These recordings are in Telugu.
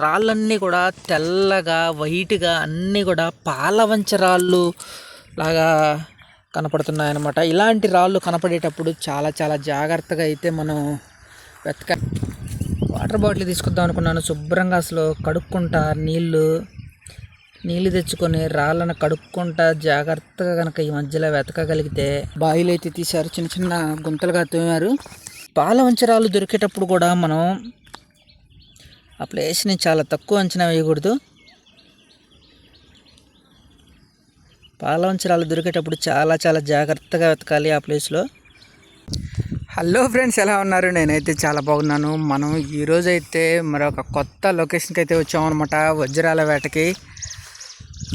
రాళ్ళన్నీ కూడా తెల్లగా వైట్గా అన్నీ కూడా పాలవంచ రాళ్ళు లాగా కనపడుతున్నాయన్నమాట. ఇలాంటి రాళ్ళు కనపడేటప్పుడు చాలా చాలా జాగ్రత్తగా అయితే మనం వాటర్ బాటిల్ తీసుకొద్దాం అనుకున్నాను. శుభ్రంగా అసలు కడుక్కుంటా నీళ్ళు తెచ్చుకొని రాళ్ళను కడుక్కుంటా జాగ్రత్తగా కనుక ఈ మధ్యలో వెతకగలిగితే బావిలు అయితే తీశారు, చిన్న చిన్న గుంతలుగా తోమారు. పాలవంచరాలు దొరికేటప్పుడు కూడా మనం ఆ ప్లేస్ని చాలా తక్కువ అంచనా వేయకూడదు. పాలవంచరాలు దొరికేటప్పుడు చాలా చాలా జాగ్రత్తగా వెతకాలి ఆ ప్లేస్లో. హలో ఫ్రెండ్స్, ఎలా ఉన్నారు? నేనైతే చాలా బాగున్నాను. మనం ఈరోజు అయితే మరొక కొత్త లొకేషన్కి అయితే వచ్చామన్నమాట, వజ్రాల వేటకి.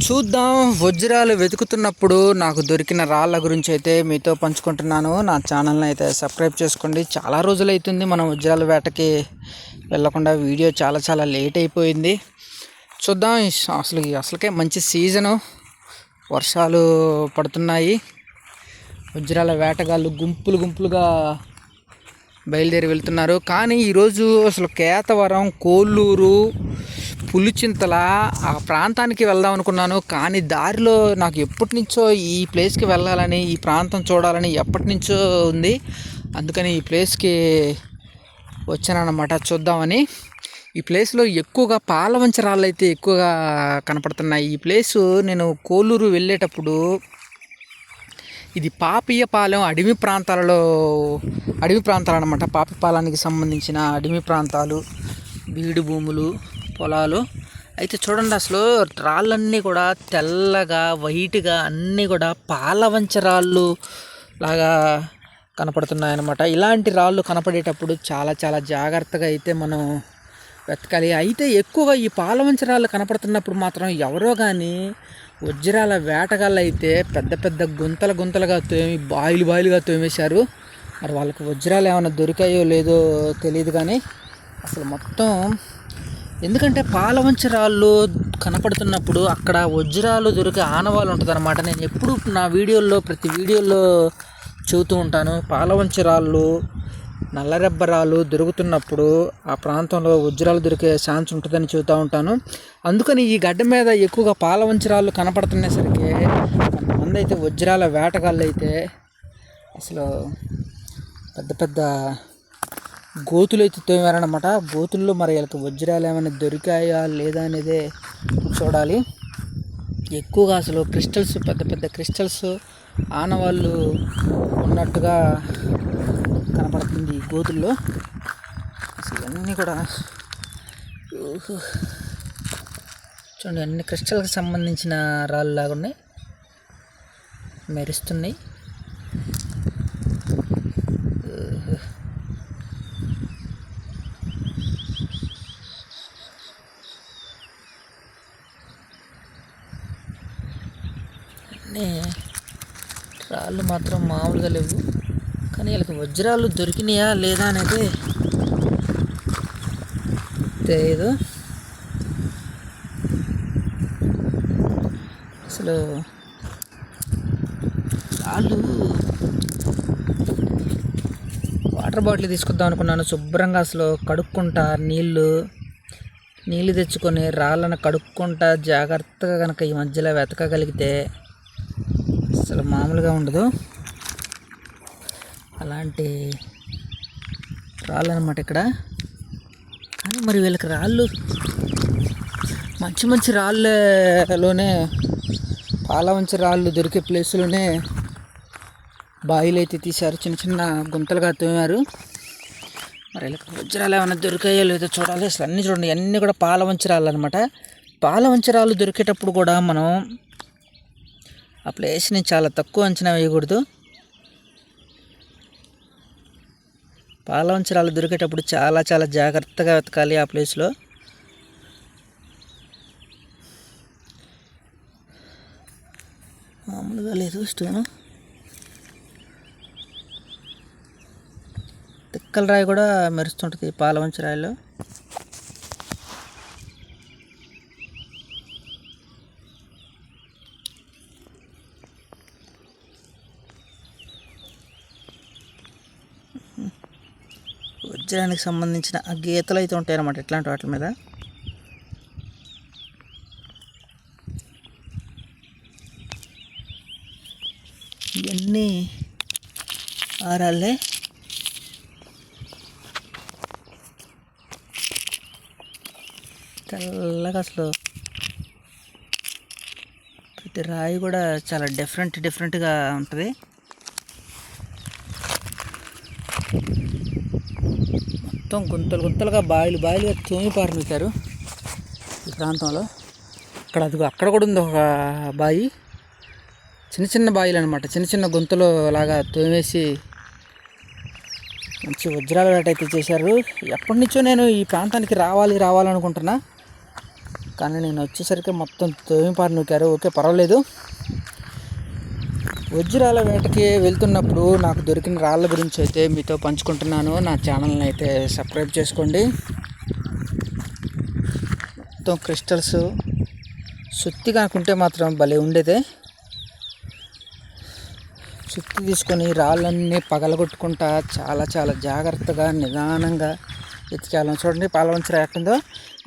చూద్దాం, వజ్రాలు వెతుకుతున్నప్పుడు నాకు దొరికిన రాళ్ళ గురించి అయితే మీతో పంచుకుంటున్నాను. నా ఛానల్ని అయితే సబ్స్క్రైబ్ చేసుకోండి. చాలా రోజులు అవుతుంది మనం వజ్రాల వేటకి వెళ్ళకుండా. వీడియో చాలా చాలా లేట్ అయిపోయింది. చూద్దాం, అసలుకే మంచి సీజను, వర్షాలు పడుతున్నాయి. వజ్రాల వేటగాళ్ళు గుంపులుగా బయలుదేరి వెళ్తున్నారు. కానీ ఈరోజు అసలు కేతవరం, కోల్లూరు, పులిచింతల ఆ ప్రాంతానికి వెళ్దాం అనుకున్నాను. కానీ దారిలో నాకు ఎప్పటి నుంచో ఈ ప్లేస్కి వెళ్ళాలని, ఈ ప్రాంతం చూడాలని ఎప్పటి నుంచో ఉంది. అందుకని ఈ ప్లేస్కి వచ్చానన్నమాట, చూద్దామని. ఈ ప్లేస్లో ఎక్కువగా పాలవంచరాళ్ళు అయితే ఎక్కువగా కనపడుతున్నాయి. ఈ ప్లేసు నేను కోల్లూరు వెళ్ళేటప్పుడు, ఇది పాపియపాలెం అడవి ప్రాంతాలు అన్నమాట. పాపిపాలానికి సంబంధించిన అడవి ప్రాంతాలు, బీడు భూములు, పొలాలు అయితే చూడండి. అసలు రాళ్ళన్నీ కూడా తెల్లగా వైట్గా అన్నీ కూడా పాలవంచరాళ్ళు లాగా కనపడుతున్నాయన్నమాట. ఇలాంటి రాళ్ళు కనపడేటప్పుడు చాలా చాలా జాగ్రత్తగా అయితే మనం వెతకాలి. అయితే ఎక్కువగా ఈ పాలవంచరాళ్ళు కనపడుతున్నప్పుడు మాత్రం ఎవరో కానీ వజ్రాల వేటగాళ్ళు అయితే పెద్ద పెద్ద గుంతలుగా తోమి బాయిలుగా తోమేశారు. మరి వాళ్ళకి వజ్రాలు ఏమైనా దొరికాయో లేదో తెలియదు. కానీ అసలు మొత్తం, ఎందుకంటే పాలవంచరాళ్ళు కనపడుతున్నప్పుడు అక్కడ వజ్రాలు దొరికే ఆనవాళ్ళు ఉంటుంది అన్నమాట. నేను ఎప్పుడు నా ప్రతి వీడియోలో చెబుతూ ఉంటాను, పాలవంచరాళ్ళు, నల్లరెబ్బరాలు దొరుకుతున్నప్పుడు ఆ ప్రాంతంలో వజ్రాలు దొరికే ఛాన్స్ ఉంటుందని చెబుతూ ఉంటాను. అందుకని ఈ గడ్డ మీద ఎక్కువగా పాలవంచరాళ్ళు కనపడుతునేసరికి కొంతమంది అయితే వజ్రాల వేటగాళ్ళు అయితే అసలు పెద్ద పెద్ద గోతులు అయితే తోమారన్నమాట. గోతుల్లో మరి వీళ్ళకి వజ్రాలు ఏమైనా దొరికాయా లేదా అనేదే చూడాలి. ఎక్కువగా అసలు క్రిస్టల్స్, పెద్ద పెద్ద క్రిస్టల్స్ ఆనవాళ్ళు ఉన్నట్టుగా కనపడుతుంది ఈ గోతుల్లో. అసలు అన్నీ కూడా చూడండి, అన్ని క్రిస్టల్కి సంబంధించిన రాళ్ళు లాగా ఉన్నాయి, మెరుస్తున్నాయి. అన్నీ రాళ్ళు మాత్రం మామూలుగా లేవు. కానీ వీళ్ళకి వజ్రాలు దొరికినాయా లేదా అనేది తెలియదు. అసలు రాళ్ళు, వాటర్ బాటిల్ తీసుకొద్దాం అనుకున్నాను. శుభ్రంగా అసలు కడుక్కుంటా నీళ్ళు తెచ్చుకొని రాళ్ళను కడుక్కుంటా జాగ్రత్తగా కనుక ఈ మధ్యలో వెతకగలిగితే అసలు మామూలుగా ఉండదు. అలాంటి రాళ్ళు అన్నమాట ఇక్కడ. కానీ మరి వీళ్ళకి రాళ్ళు, మంచి రాళ్ళలోనే, పాలవంచ రాళ్ళు దొరికే ప్లేస్లోనే బావిలు అయితే తీశారు, చిన్న చిన్న గుంతలుగా తోమారు. మరి వీళ్ళకి వజ్రాలు ఏమైనా దొరికాయో లేదో చూడాలి. అసలు అన్నీ చూడండి, అన్నీ కూడా పాలవంచరాళ్ళు అనమాట. పాలవంచరాలు దొరికేటప్పుడు కూడా మనం ఆ ప్లేస్ని చాలా తక్కువ అంచనా వేయకూడదు. పాలవంచరాలు దొరికేటప్పుడు చాలా చాలా జాగ్రత్తగా వెతకాలి ఆ ప్లేస్లో. మామూలుగా లేదు స్టోను. తిక్కల రాయి కూడా మెరుస్తుంటుంది పాలవంచరాయిలో. వజ్రానికి సంబంధించిన ఆ గీతలు అయితే ఉంటాయి అన్నమాట ఇట్లాంటి వాటి మీద. ఇవన్నీ ఆరాలే. తెల్లగా అసలు ప్రతి రాయి కూడా చాలా డిఫరెంట్గా ఉంటుంది. మొత్తం గుంతలుగా బాయిలుగా తోమి పారనికారు ఈ ప్రాంతంలో. అక్కడ కూడా ఉంది ఒక బావి, చిన్న బావిలు అనమాట. చిన్న గుంతలు లాగా తోమేసి మంచి వజ్రాల వేట అయితే చేశారు. ఎప్పటి నుంచో నేను ఈ ప్రాంతానికి రావాలనుకుంటున్నా, కానీ నేను వచ్చేసరికి మొత్తం తోమిపారు నూకారు. ఓకే, పర్వాలేదు. వజ్రాల వేటకి వెళ్తున్నప్పుడు నాకు దొరికిన రాళ్ళ గురించి అయితే మీతో పంచుకుంటున్నాను. నా ఛానల్ని అయితే సబ్స్క్రైబ్ చేసుకోండి. మొత్తం క్రిస్టల్స్ సుత్తి కనుకుంటే మాత్రం భలే ఉండేదే. సుత్తి తీసుకొని రాళ్ళన్నీ పగలగొట్టుకుంటా చాలా జాగ్రత్తగా నిదానంగా ఎత్తికేళ్ళం. చూడండి పాలవంచర ఎట్టుందో,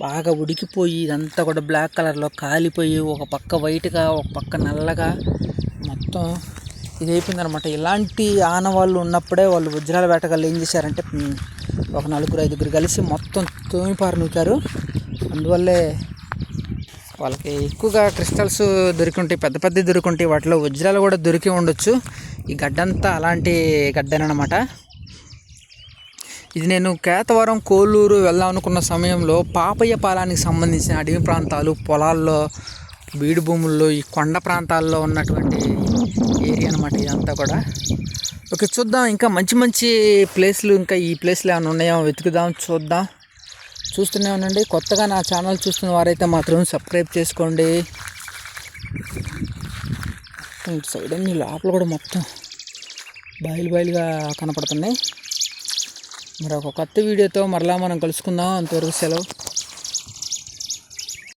బాగా ఉడికిపోయి ఇదంతా కూడా బ్లాక్ కలర్లో కాలిపోయి ఒక పక్క వైట్గా ఒక పక్క నల్లగా మొత్తం ఇది అయిపోయిందనమాట. ఇలాంటి ఆనవాళ్ళు ఉన్నప్పుడే వాళ్ళు వజ్రాల వేటగాళ్ళు ఏం చేశారంటే ఒక 4-5 కలిసి మొత్తం తోమిపారు నూకారు. అందువల్లే వాళ్ళకి ఎక్కువగా క్రిస్టల్స్ దొరికి పెద్ద దొరికి వాటిలో వజ్రాలు కూడా దొరికి ఉండొచ్చు. ఈ గడ్డంతా అలాంటి గడ్డనమాట. ఇది నేను కేతవరం, కోల్లూరు వెళ్దాం అనుకున్న సమయంలో పాపయ్య పాలానికి సంబంధించిన అడవి ప్రాంతాలు, పొలాల్లో, బీడు భూముల్లో, ఈ కొండ ప్రాంతాల్లో ఉన్నటువంటి ఏరియా అనమాట ఇదంతా కూడా. ఓకే, చూద్దాం ఇంకా మంచి ప్లేస్లు, ఇంకా ఈ ప్లేస్లు ఏమైనా ఉన్నాయో వెతుకుదాం, చూద్దాం. చూస్తూనే ఉండండి. కొత్తగా నా ఛానల్ చూస్తున్న వారైతే మాత్రం సబ్స్క్రైబ్ చేసుకోండి. ఇటు సైడ్ అన్ని లోపల కూడా మొత్తం బాయిలుగా కనపడుతున్నాయి. మరి ఒక కొత్త వీడియోతో మరలా మనం కలుసుకుందాం. అంతవరకు సెలవు.